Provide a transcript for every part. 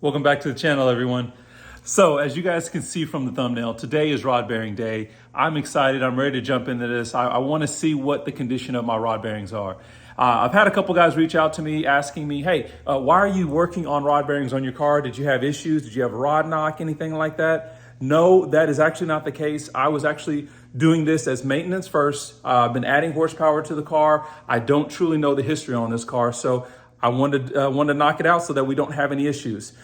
Welcome back to the channel, everyone. So as you guys can see from the thumbnail, today is rod bearing day. I'm excited. I'm ready to jump into this. I want to see what the condition of my rod bearings are. I've had a couple guys reach out to me asking me, hey, why are you working on rod bearings on your car? Did you have issues? Did you have a rod knock, anything like that? No, that is actually not the case. I was actually doing this as maintenance first. I've been adding horsepower to the car. I don't truly know the history on this car, so I wanted to knock it out so that we don't have any issues.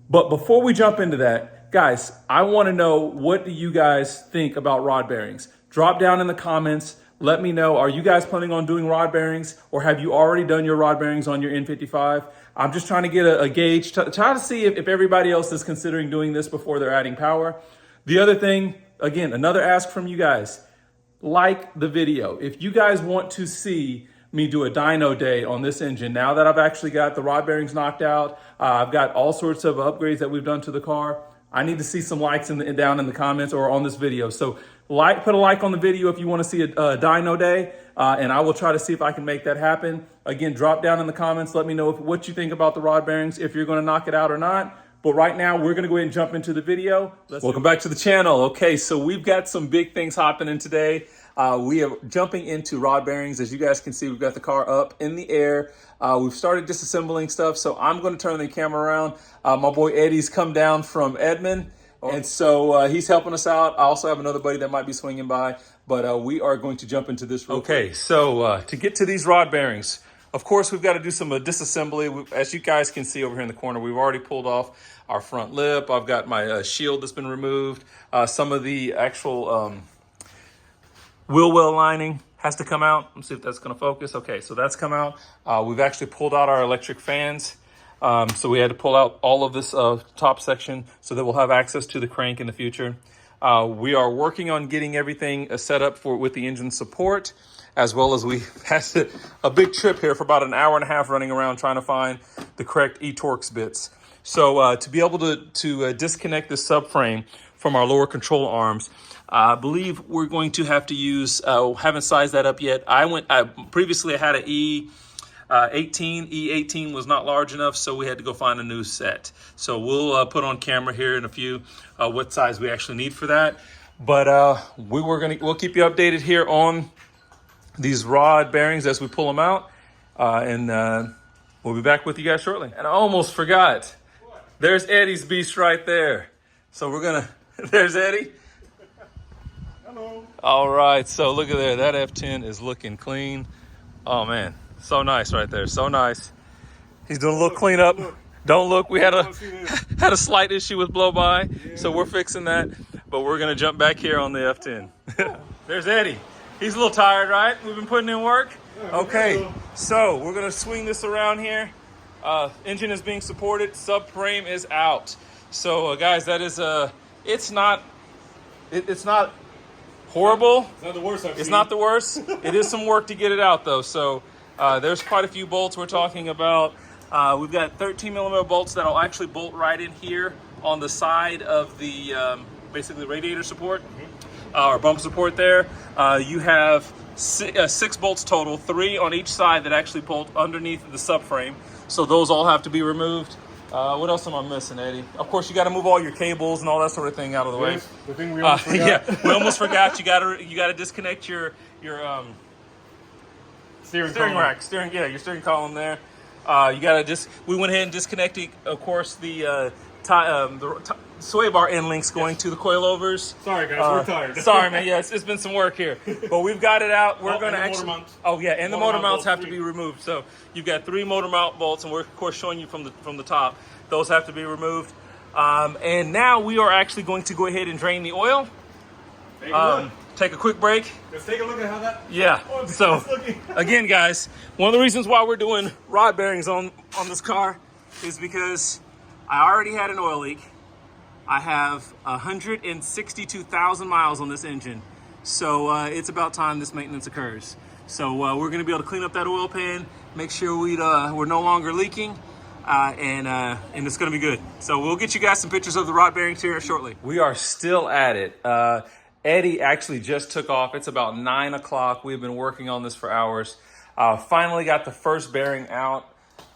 But before we jump into that, guys, I want to know, what do you guys think about rod bearings? Drop down in the comments. Let me know, are you guys planning on doing rod bearings, or have you already done your rod bearings on your N55? I'm just trying to get a gauge, try to see if everybody else is considering doing this before they're adding power. The other thing, again, another ask from you guys, like the video. If you guys want to see me do a dyno day on this engine, now that I've actually got the rod bearings knocked out, I've got all sorts of upgrades that we've done to the car, I need to see some likes down in the comments or on this video. So put a like on the video if you want to see a dyno day, and I will try to see if I can make that happen. Again, drop down in the comments, let me know what you think about the rod bearings, if you're going to knock it out or not. But right now, we're going to go ahead and jump into the video. Welcome back to the channel. Okay, so we've got some big things happening today. We are jumping into rod bearings. As you guys can see, we've got the car up in the air. We've started disassembling stuff, so I'm going to turn the camera around. My boy Eddie's come down from Edmond, and so he's helping us out. I also have another buddy that might be swinging by, but we are going to jump into this real quick. So to get to these rod bearings, of course, we've got to do some disassembly. As you guys can see over here in the corner, we've already pulled off our front lip. I've got my shield that's been removed. Some of the actual wheel well lining has to come out. Let's see if that's going to focus. Okay, so that's come out. We've actually pulled out our electric fans. So we had to pull out all of this top section so that we'll have access to the crank in the future. We are working on getting everything set up with the engine support, as well as we had a big trip here for about an hour and a half running around trying to find the correct e-Torx bits. So to be able to disconnect this subframe from our lower control arms, I believe we're going to have to use, haven't sized that up yet. Previously I had an E18. E18 was not large enough, so we had to go find a new set. So we'll put on camera here in a few what size we actually need for that. But we'll keep you updated here on these rod bearings as we pull them out, and we'll be back with you guys shortly. And I almost forgot. There's Eddie's beast right there. So there's Eddie. Hello. All right, so look at there. That F10 is looking clean. Oh man, so nice right there, so nice. He's doing a little cleanup. Don't look, we had a slight issue with blow by, so we're fixing that. But we're gonna jump back here on the F10. There's Eddie. He's a little tired, right? We've been putting in work. Okay, so we're gonna swing this around here. Engine is being supported, subframe is out. So guys, that is it's not horrible. It's not the worst I've seen. It's not the worst. It is some work to get it out though. So there's quite a few bolts we're talking about. We've got 13 millimeter bolts that'll actually bolt right in here on the side of the basically radiator support, or bump support there. You have six bolts total, 3 on each side that actually bolt underneath the subframe. So those all have to be removed. What else am I missing, Eddie? Of course, you got to move all your cables and all that sort of thing out of the way. The thing we almost forgot. Yeah, we almost forgot. You got to disconnect your steering rack, your steering column there. You got to we went ahead and disconnected, of course, the sway bar end links going to the coilovers. Sorry guys, we're tired. Sorry man, yeah, it's been some work here, but we've got it out. We're going to actually. Oh yeah, and the motor mounts have to be removed. So you've got 3 motor mount bolts, and we're of course showing you from the top. Those have to be removed. And now we are actually going to go ahead and drain the oil. Take a quick break. Let's take a look at how that. Yeah. So again, guys, one of the reasons why we're doing rod bearings on this car is because I already had an oil leak. I have 162,000 miles on this engine. So it's about time this maintenance occurs. So we're gonna be able to clean up that oil pan, make sure we're no longer leaking, and it's gonna be good. So we'll get you guys some pictures of the rod bearings here shortly. We are still at it. Eddie actually just took off. It's about 9 o'clock. We've been working on this for hours. Finally got the first bearing out.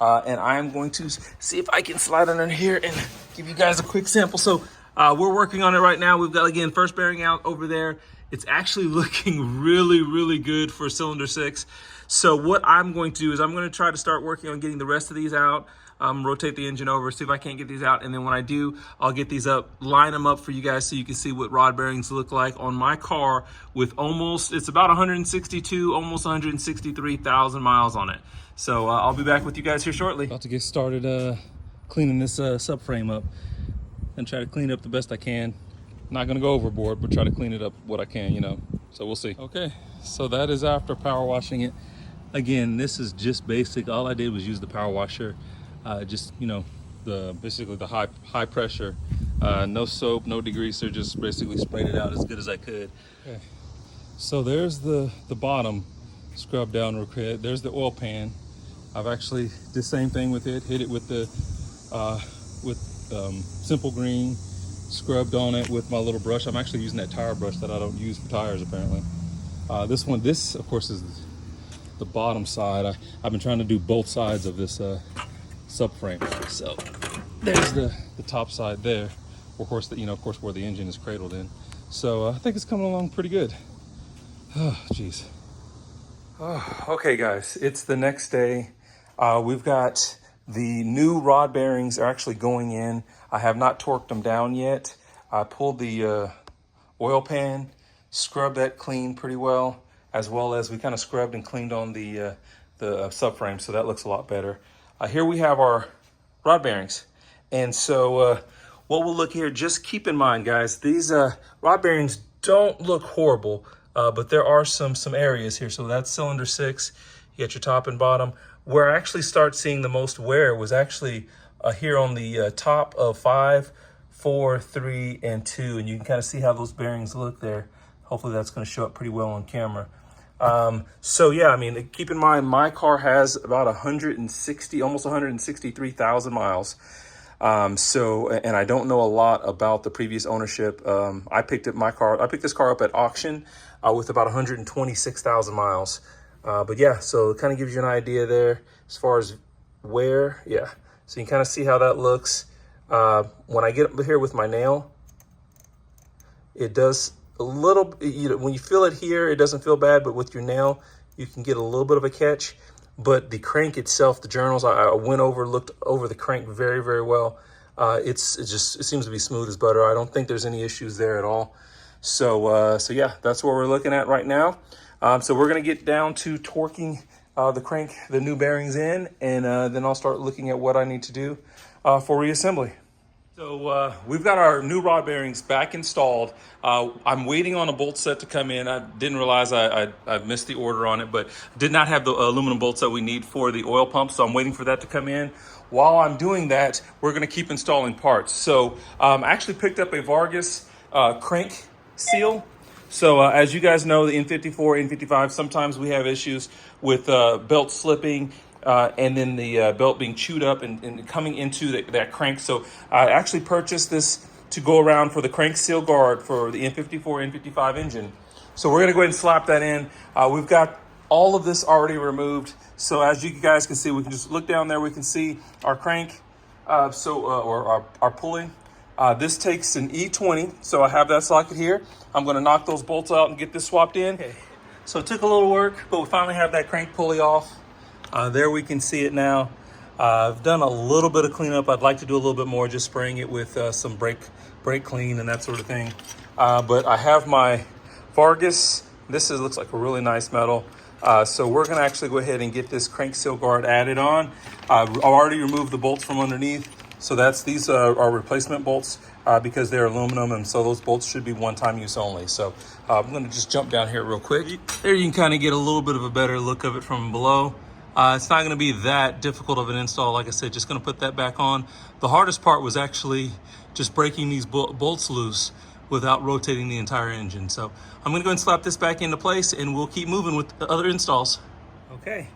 and I am going to see if I can slide under here and give you guys a quick sample. So we're working on it right now. We've got, again, first bearing out over there. It's actually looking really, really good for cylinder 6. So what I'm going to do is I'm going to try to start working on getting the rest of these out. Rotate the engine over, see if I can't get these out. And then when I do, I'll get these up, line them up for you guys so you can see what rod bearings look like on my car with it's about 162, almost 163,000 miles on it. So I'll be back with you guys here shortly. About to get started cleaning this subframe up and try to clean it up the best I can. Not gonna go overboard, but try to clean it up what I can, you know. So we'll see. Okay, so that is after power washing it. Again, this is just basic. All I did was use the power washer. Just, you know, basically the high pressure, no soap, no degreaser, just basically sprayed it out as good as I could. Okay. So there's the bottom scrubbed down real quick. There's the oil pan. I've actually did the same thing with it, hit it with the Simple Green, scrubbed on it with my little brush. I'm actually using that tire brush that I don't use for tires apparently. This of course is the bottom side. I've been trying to do both sides of this subframe. So there's the top side there, of course, where the engine is cradled in. So I think it's coming along pretty good. Oh, geez. Oh, okay, guys, it's the next day. We've got the new rod bearings are actually going in. I have not torqued them down yet. I pulled the oil pan, scrubbed that clean pretty well as we kind of scrubbed and cleaned on the subframe, so that looks a lot better. Here we have our rod bearings. And so what we'll look here, just keep in mind, guys, these rod bearings don't look horrible, but there are some areas here. So that's cylinder 6, you got your top and bottom. Where I actually start seeing the most wear was actually here on the top of 5, 4, 3, and 2. And you can kind of see how those bearings look there. Hopefully that's going to show up pretty well on camera. So yeah, I mean, keep in mind, my car has about 160, almost 163,000 miles. And I don't know a lot about the previous ownership. I picked this car up at auction, with about 126,000 miles. But yeah, so it kind of gives you an idea there as far as wear. Yeah. So you can kind of see how that looks. When I get up here with my nail, it does a little, when you feel it here, it doesn't feel bad, but with your nail, you can get a little bit of a catch. But the crank itself, the journals, I looked over the crank very, very well. It seems to be smooth as butter. I don't think there's any issues there at all. So yeah, that's what we're looking at right now. So we're gonna get down to torquing the new bearings in, and then I'll start looking at what I need to do for reassembly. So we've got our new rod bearings back installed. I'm waiting on a bolt set to come in. I didn't realize I missed the order on it, but did not have the aluminum bolts that we need for the oil pump, so I'm waiting for that to come in. While I'm doing that, we're gonna keep installing parts. So I actually picked up a Vargas crank seal. So as you guys know, the N54, N55, sometimes we have issues with belt slipping, and then the belt being chewed up and coming into that crank. So I actually purchased this to go around for the crank seal guard for the N54, N55 engine. So we're gonna go ahead and slap that in. We've got all of this already removed. So as you guys can see, we can just look down there, we can see our crank, or our pulley. This takes an E20, so I have that socket here. I'm gonna knock those bolts out and get this swapped in. Okay. So it took a little work, but we finally have that crank pulley off. There we can see it now. I've done a little bit of cleanup. I'd like to do a little bit more, just spraying it with some brake clean and that sort of thing. But I have my Vargas. Looks like a really nice metal. So we're gonna actually go ahead and get this crank seal guard added on. I've already removed the bolts from underneath. So these are replacement bolts because they're aluminum, and so those bolts should be one-time use only. So I'm gonna just jump down here real quick. There you can kind of get a little bit of a better look of it from below. It's not gonna be that difficult of an install. Like I said, just gonna put that back on. The hardest part was actually just breaking these bolts loose without rotating the entire engine. So I'm gonna go and slap this back into place, and we'll keep moving with the other installs. Okay,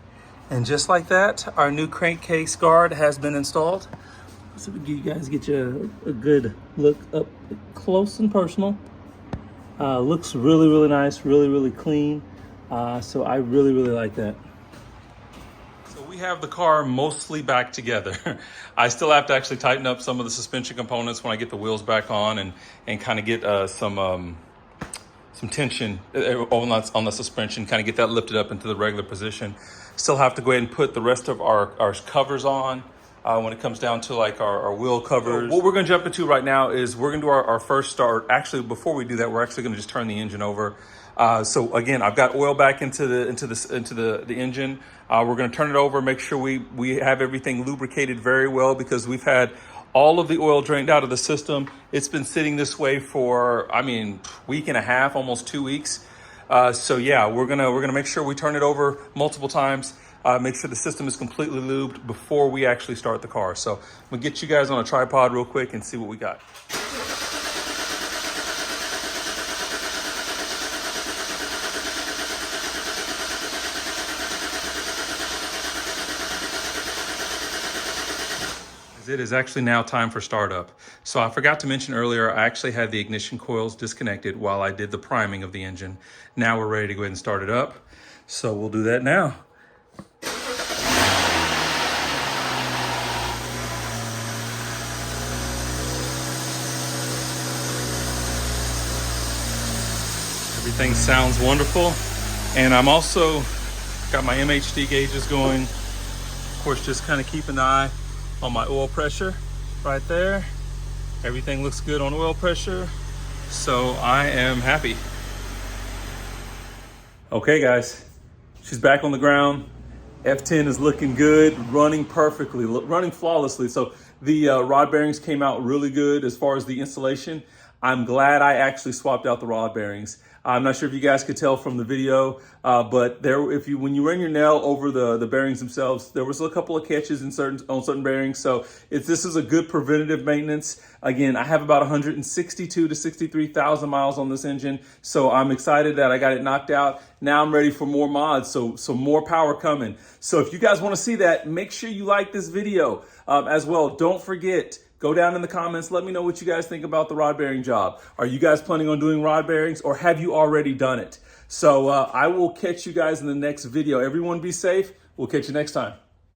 and just like that, our new crankcase guard has been installed. So you guys get you a good look up close and personal. Looks really, really nice, really, really clean. So I really, really like that. So We have the car mostly back together. I still have to actually tighten up some of the suspension components when I get the wheels back on and kind of get some tension on the suspension, kind of get that lifted up into the regular position. Still have to go ahead and put the rest of our covers on when it comes down to like our wheel covers. What we're gonna jump into right now is we're gonna do our first start. Actually, before we do that, we're actually gonna just turn the engine over. So again, I've got oil back into the engine. We're gonna turn it over, make sure we have everything lubricated very well, because we've had all of the oil drained out of the system. It's been sitting this way for, I mean, week and a half, almost 2 weeks. So yeah, we're gonna make sure we turn it over multiple times, make sure the system is completely lubed before we actually start the car. So I'm gonna get you guys on a tripod real quick and see what we got. It is actually now time for startup. So I forgot to mention earlier, I actually had the ignition coils disconnected while I did the priming of the engine. Now we're ready to go ahead and start it up. So we'll do that now. Everything sounds wonderful. And I'm also got my MHD gauges going. Of course, just kind of keep an eye on my oil pressure right there. Everything looks good on oil pressure, so I am happy. Okay guys, she's back on the ground. F10 is looking good, running perfectly, running flawlessly. So the rod bearings came out really good as far as the installation. I'm glad I actually swapped out the rod bearings. I'm not sure if you guys could tell from the video, but when you ran your nail over the bearings themselves, there was a couple of catches on certain bearings. So this is a good preventative maintenance. Again, I have about 162 to 63,000 miles on this engine, so I'm excited that I got it knocked out. Now I'm ready for more mods, so more power coming. So if you guys want to see that, make sure you like this video as well. Don't forget, go down in the comments. Let me know what you guys think about the rod bearing job. Are you guys planning on doing rod bearings, or have you already done it? So I will catch you guys in the next video. Everyone be safe. We'll catch you next time.